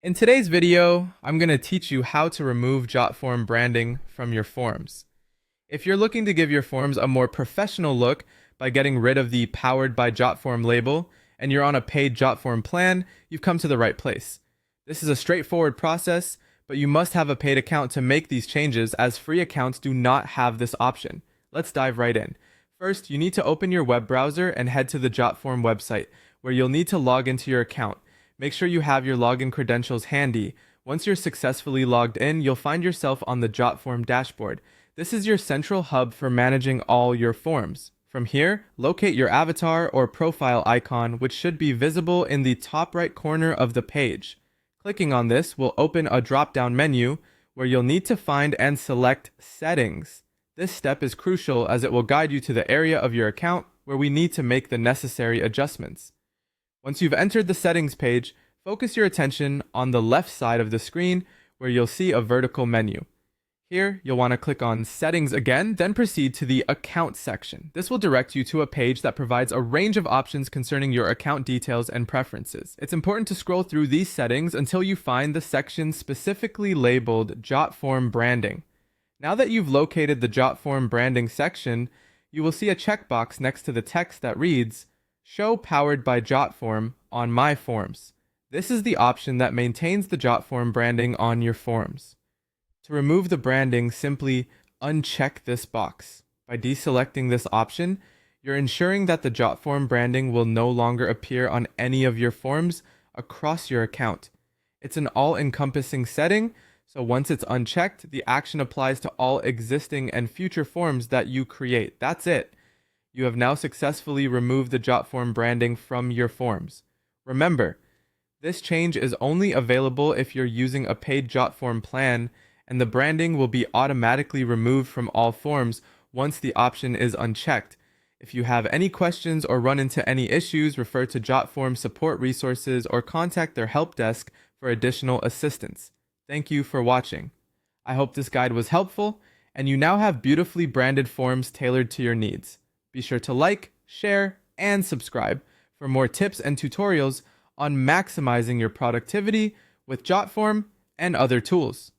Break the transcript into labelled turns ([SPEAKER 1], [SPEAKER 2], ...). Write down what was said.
[SPEAKER 1] In today's video, I'm going to teach you how to remove Jotform branding from your forms. If you're looking to give your forms a more professional look by getting rid of the Powered by Jotform label, and you're on a paid Jotform plan, you've come to the right place. This is a straightforward process, but you must have a paid account to make these changes, as free accounts do not have this option. Let's dive right in. First, you need to open your web browser and head to the Jotform website, where you'll need to log into your account. Make sure you have your login credentials handy. Once you're successfully logged in, you'll find yourself on the Jotform dashboard. This is your central hub for managing all your forms. From here, locate your avatar or profile icon, which should be visible in the top right corner of the page. Clicking on this will open a drop-down menu where you'll need to find and select Settings. This step is crucial as it will guide you to the area of your account where we need to make the necessary adjustments. Once you've entered the settings page, focus your attention on the left side of the screen where you'll see a vertical menu. Here, you'll want to click on Settings again, then proceed to the Account section. This will direct you to a page that provides a range of options concerning your account details and preferences. It's important to scroll through these settings until you find the section specifically labeled Jotform Branding. Now that you've located the Jotform Branding section, you will see a checkbox next to the text that reads, Show Powered by Jotform on my forms. This is the option that maintains the Jotform branding on your forms. To remove the branding, simply uncheck this box. By deselecting this option, you're ensuring that the Jotform branding will no longer appear on any of your forms across your account. It's an all-encompassing setting, so once it's unchecked, the action applies to all existing and future forms that you create. That's it. You have now successfully removed the Jotform branding from your forms. Remember, this change is only available if you're using a paid Jotform plan, and the branding will be automatically removed from all forms once the option is unchecked. If you have any questions or run into any issues, refer to Jotform support resources or contact their help desk for additional assistance. Thank you for watching. I hope this guide was helpful, and you now have beautifully branded forms tailored to your needs. Be sure to like, share, and subscribe for more tips and tutorials on maximizing your productivity with Jotform and other tools.